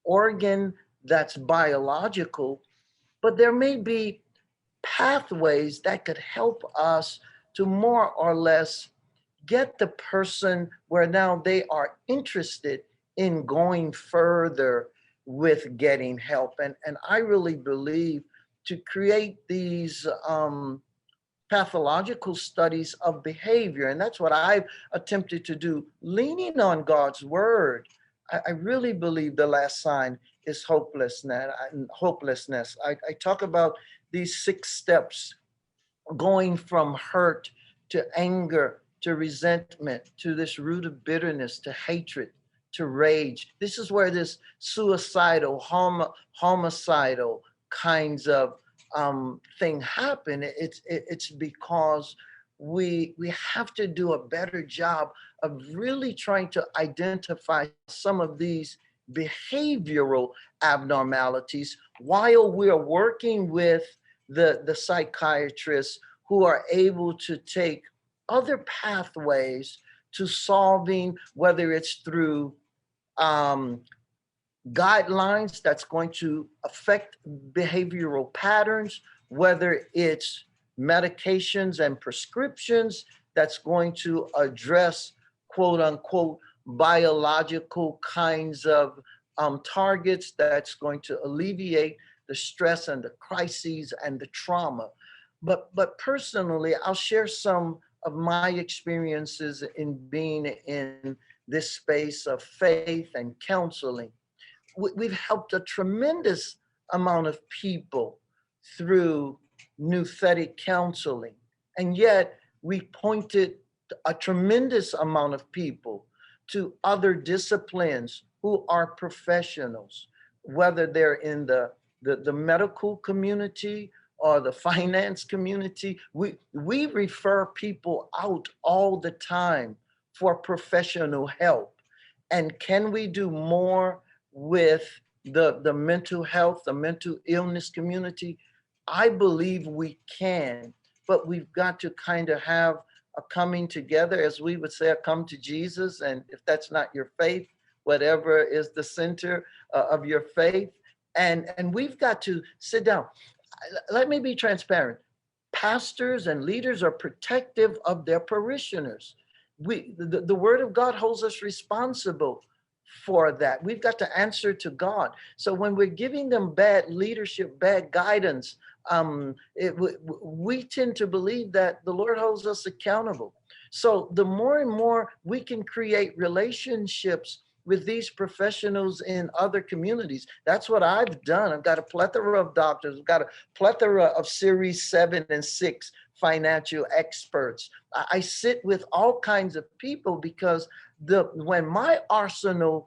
organ that's biological, but there may be pathways that could help us to more or less get the person where now they are interested in going further with getting help. And I really believe to create these pathological studies of behavior, and that's what I've attempted to do, leaning on God's word. I really believe the last sign is hopelessness. I talk about these 6 steps, going from hurt to anger to resentment to this root of bitterness to hatred to rage. This is where this suicidal, homicidal kinds of thing happen. It's because we have to do a better job of really trying to identify some of these behavioral abnormalities while we're working with the psychiatrists who are able to take other pathways to solving, whether it's through guidelines that's going to affect behavioral patterns, whether it's medications and prescriptions that's going to address quote unquote biological kinds of targets that's going to alleviate the stress and the crises and the trauma. But personally, I'll share some of my experiences in being in this space of faith and counseling. we've helped a tremendous amount of people through nouthetic counseling. And yet we pointed a tremendous amount of people to other disciplines who are professionals, whether they're in the medical community or the finance community. We refer people out all the time for professional help. And can we do more with the mental health, the mental illness community? I believe we can, but we've got to kind of have a coming together, as we would say, a come to Jesus. And if that's not your faith, whatever is the center of your faith. And we've got to sit down. Let me be transparent. Pastors and leaders are protective of their parishioners. The word of God holds us responsible for that. We've got to answer to God. So when we're giving them bad leadership, bad guidance, we tend to believe that the Lord holds us accountable. So the more and more we can create relationships with these professionals in other communities. That's what I've done. I've got a plethora of doctors. I've got a plethora of Series 7 and 6 financial experts. I sit with all kinds of people because when my arsenal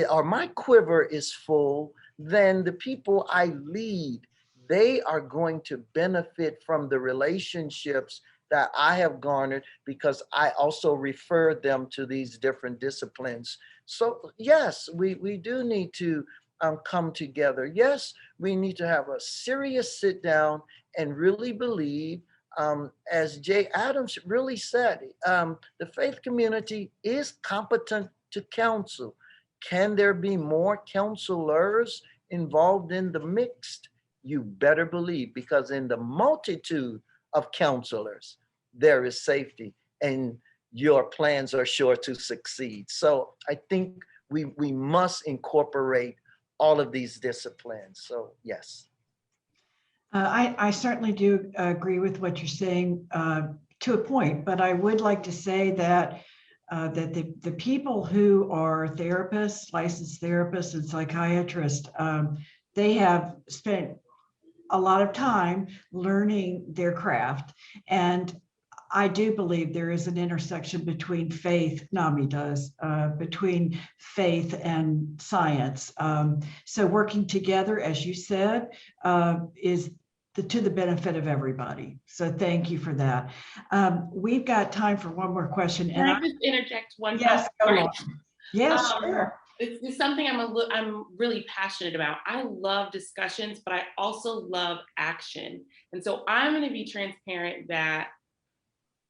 or my quiver is full, then the people I lead, they are going to benefit from the relationships that I have garnered because I also refer them to these different disciplines. So yes, we do need to come together. Yes, we need to have a serious sit down and really believe, as Jay Adams really said, the faith community is competent to counsel. Can there be more counselors involved in the mixed? You better believe, because in the multitude of counselors, there is safety and your plans are sure to succeed. So I think we must incorporate all of these disciplines. So yes. I certainly do agree with what you're saying to a point, but I would like to say that the people who are therapists, licensed therapists and psychiatrists, they have spent a lot of time learning their craft. And I do believe there is an intersection between faith, NAMI does, between faith and science. So working together, as you said, is to the benefit of everybody. So thank you for that. We've got time for one more question. Can I just interject one? Yes, go on. Yes, sure. It's something I'm really passionate about. I love discussions, but I also love action. And so I'm going to be transparent that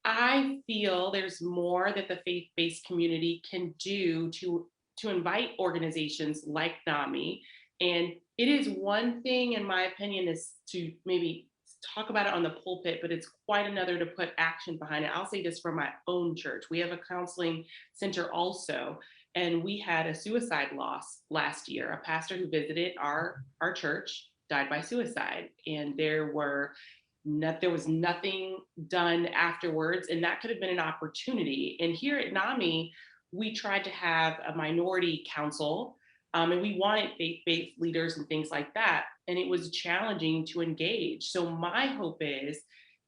I feel there's more that the faith-based community can do to invite organizations like NAMI. And it is one thing, in my opinion, is to maybe talk about it on the pulpit, but it's quite another to put action behind it. I'll say this for my own church. We have a counseling center also, and we had a suicide loss last year. A pastor who visited our church died by suicide, and there was nothing done afterwards, and that could have been an opportunity. And here at NAMI, we tried to have a minority council, and we wanted faith-based leaders and things like that, and it was challenging to engage. So my hope is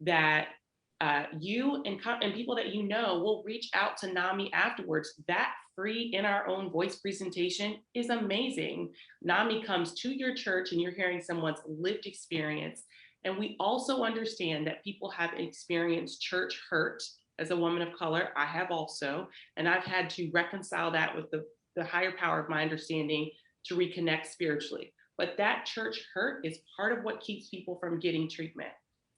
that you and people that you know will reach out to NAMI afterwards. That free in our own voice presentation is amazing. NAMI comes to your church and you're hearing someone's lived experience. And we also understand that people have experienced church hurt. As a woman of color, I have also, and I've had to reconcile that with the higher power of my understanding to reconnect spiritually. But that church hurt is part of what keeps people from getting treatment.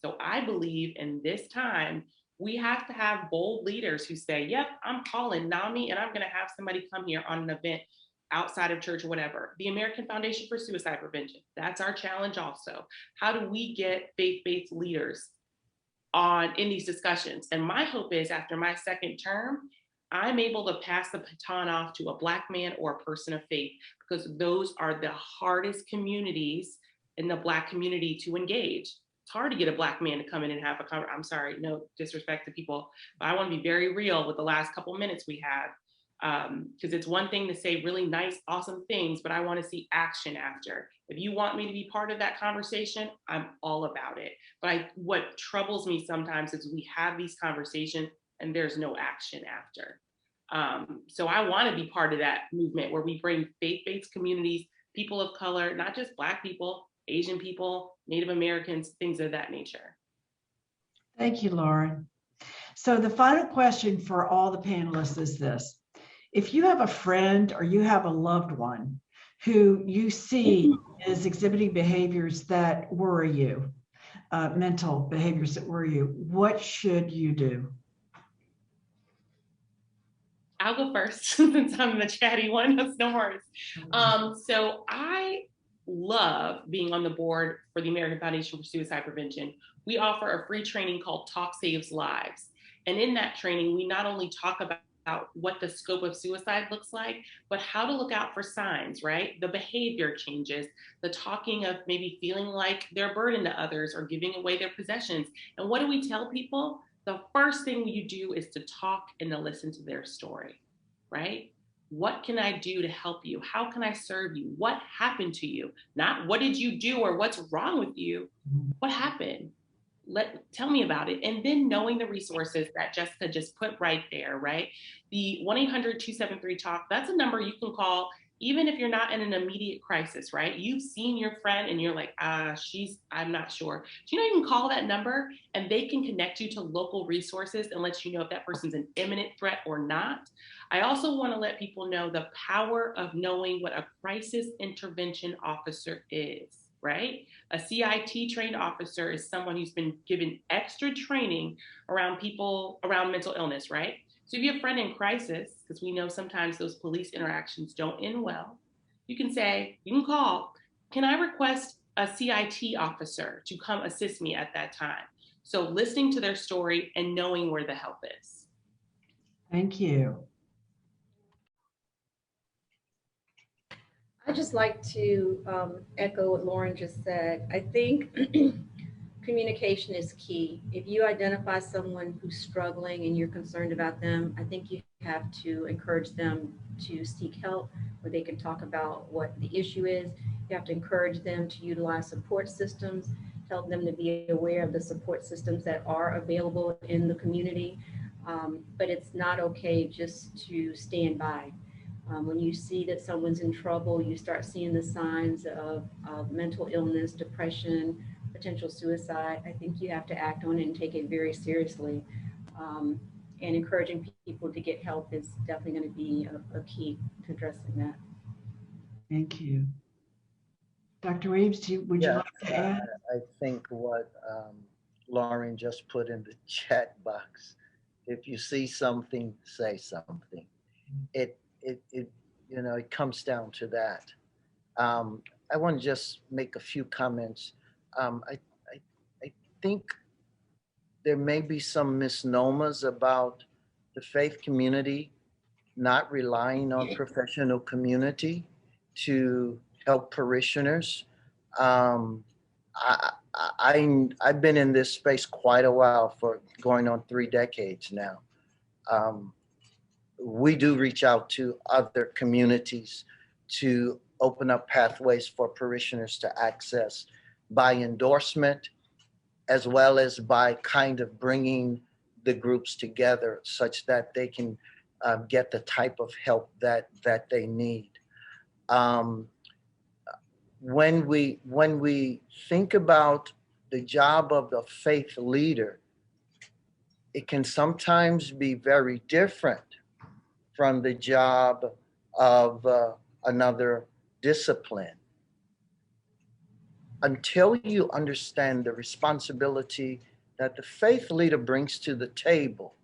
So I believe in this time, we have to have bold leaders who say, yep, I'm calling NAMI and I'm going to have somebody come here on an event outside of church or whatever. The American Foundation for Suicide Prevention, that's our challenge also. How do we get faith-based leaders in these discussions? And my hope is after my second term, I'm able to pass the baton off to a Black man or a person of faith, because those are the hardest communities in the Black community to engage. It's hard to get a Black man to come in and have a conversation. I'm sorry, no disrespect to people, but I want to be very real with the last couple minutes we have. Because it's one thing to say really nice, awesome things, but I want to see action after. If you want me to be part of that conversation, I'm all about it. But what troubles me sometimes is we have these conversations and there's no action after. So I want to be part of that movement where we bring faith-based communities, people of color, not just Black people, Asian people, Native Americans, things of that nature. Thank you, Lauren. So the final question for all the panelists is this. If you have a friend or you have a loved one who you see is exhibiting behaviors that worry you, mental behaviors that worry you, what should you do? I'll go first since I'm the chatty one. That's no worries. So I love being on the board for the American Foundation for Suicide Prevention. We offer a free training called Talk Saves Lives. And in that training, we not only talk about what the scope of suicide looks like, but how to look out for signs, right? The behavior changes, the talking of maybe feeling like they're a burden to others or giving away their possessions. And what do we tell people? The first thing you do is to talk and to listen to their story, right? What can I do to help you? How can I serve you? What happened to you? Not what did you do or what's wrong with you? What happened? Tell me about it. And then knowing the resources that Jessica just put right there, right? The 1-800-273-TALK, that's a number you can call even if you're not in an immediate crisis, right? You've seen your friend and you're like, I'm not sure. Do you know you can call that number and they can connect you to local resources and let you know if that person's an imminent threat or not? I also want to let people know the power of knowing what a crisis intervention officer is, right? A CIT trained officer is someone who's been given extra training around mental illness, right? So if you have a friend in crisis, because we know sometimes those police interactions don't end well, you can call, can I request a CIT officer to come assist me at that time? So listening to their story and knowing where the help is. Thank you. I'd just like to echo what Lauren just said. I think communication is key. If you identify someone who's struggling and you're concerned about them, I think you have to encourage them to seek help where they can talk about what the issue is. You have to encourage them to utilize support systems, help them to be aware of the support systems that are available in the community. But it's not okay just to stand by. When you see that someone's in trouble, you start seeing the signs of mental illness, depression, potential suicide. I think you have to act on it and take it very seriously. And encouraging people to get help is definitely going to be a key to addressing that. Thank you. Dr. Williams, would you like to add? I think what Lauren just put in the chat box, if you see something, say something. It comes down to that. I want to just make a few comments. I think there may be some misnomers about the faith community not relying on professional community to help parishioners. I've been in this space quite a while, for going on 3 decades now. We do reach out to other communities to open up pathways for parishioners to access by endorsement, as well as by kind of bringing the groups together such that they can get the type of help that they need. When we think about the job of the faith leader, it can sometimes be very different from the job of another discipline. Until you understand the responsibility that the faith leader brings to the table,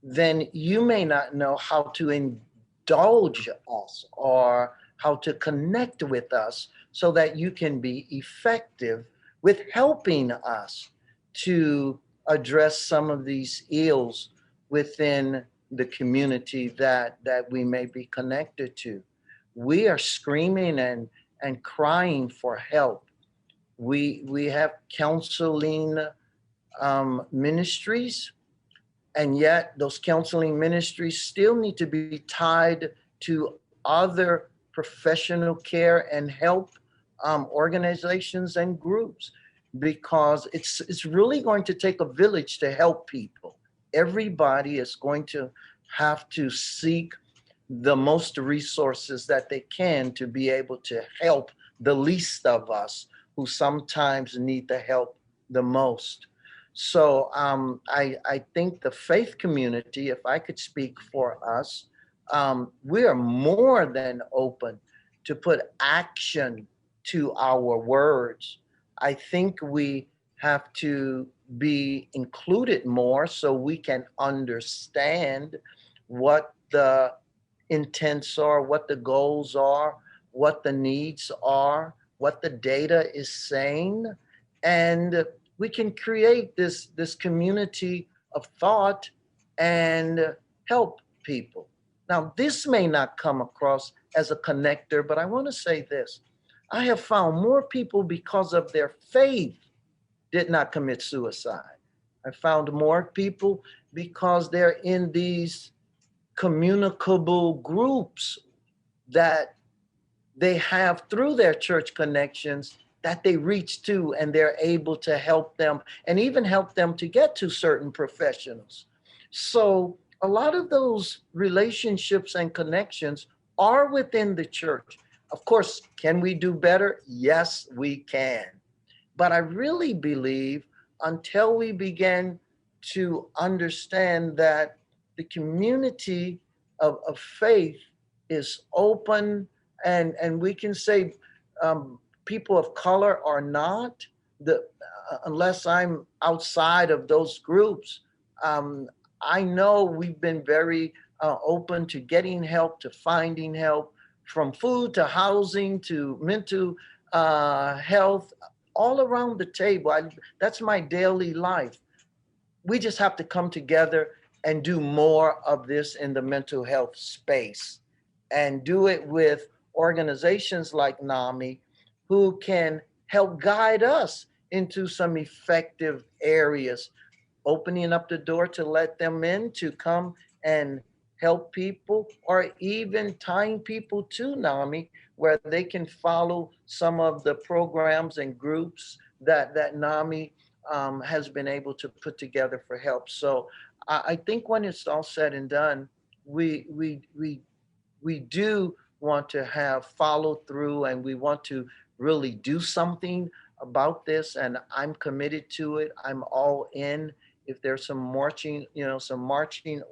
then you may not know how to indulge us or how to connect with us so that you can be effective with helping us to address some of these ills within the community that we may be connected to. We are screaming and crying for help. We have counseling ministries, And yet those counseling ministries still need to be tied to other professional care and help organizations and groups, because it's really going to take a village to help people. Everybody is going to have to seek the most resources that they can to be able to help the least of us who sometimes need the help the most. So I think the faith community, if I could speak for us, we are more than open to put action to our words. I think we have to be included more so we can understand what the intents are, what the goals are, what the needs are, what the data is saying, and we can create this community of thought and help people. Now, this may not come across as a connector, but I want to say this. I have found more people, because of their faith, did not commit suicide. I found more people because they're in these communicable groups that they have through their church connections that they reach to, and they're able to help them and even help them to get to certain professionals. So a lot of those relationships and connections are within the church. Of course, can we do better? Yes, we can. But I really believe until we begin to understand that the community of faith is open, and we can say people of color are not, unless I'm outside of those groups. I know we've been very open to getting help, to finding help, from food to housing to mental health, all around the table. That's my daily life. We just have to come together and do more of this in the mental health space, and do it with organizations like NAMI, who can help guide us into some effective areas, opening up the door to let them in to come and help people, or even tying people to NAMI where they can follow some of the programs and groups that NAMI has been able to put together for help. So I think when it's all said and done, we do want to have follow through, and we want to really do something about this. And I'm committed to it. I'm all in. If there's some marching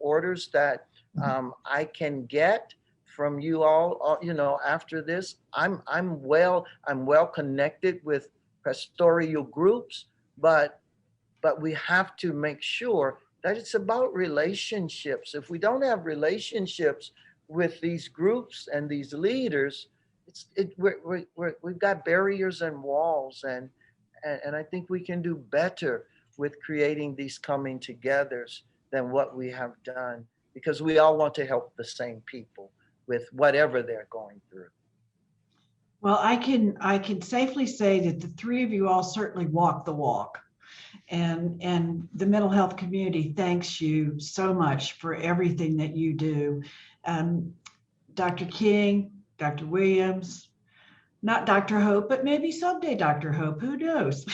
orders that I can get from you all, after this, I'm well connected with pastoral groups, but we have to make sure that it's about relationships. If we don't have relationships with these groups and these leaders, we've got barriers and walls, and I think we can do better with creating these coming togethers than what we have done, because we all want to help the same people with whatever they're going through. Well, I can safely say that the three of you all certainly walk the walk. And the mental health community thanks you so much for everything that you do. Dr. King, Dr. Williams, not Dr. Hope, but maybe someday Dr. Hope, who knows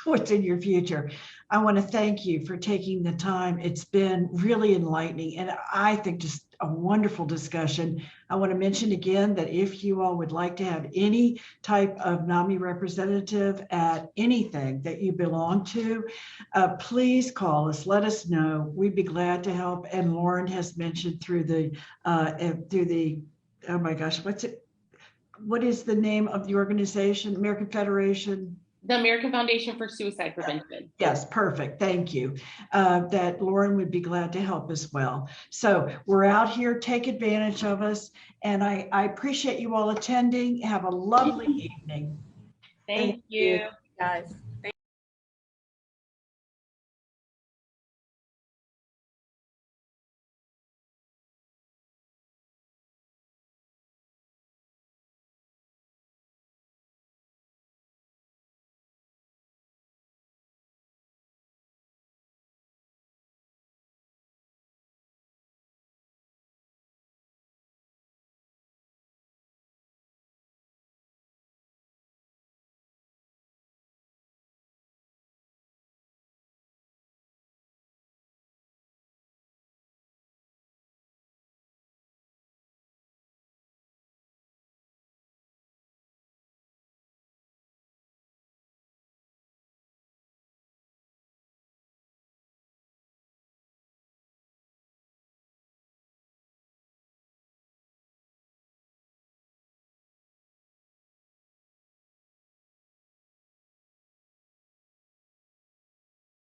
what's in your future. I want to thank you for taking the time. It's been really enlightening, and I think just a wonderful discussion. I want to mention again that if you all would like to have any type of NAMI representative at anything that you belong to, please call us, let us know. We'd be glad to help. And Lauren has mentioned through the, oh my gosh, what is the name of the organization? American Federation? The American Foundation for Suicide Prevention. Yes, perfect. Thank you. That Lauren would be glad to help as well. So we're out here. Take advantage of us. And I appreciate you all attending. Have a lovely evening. Thank you. Guys.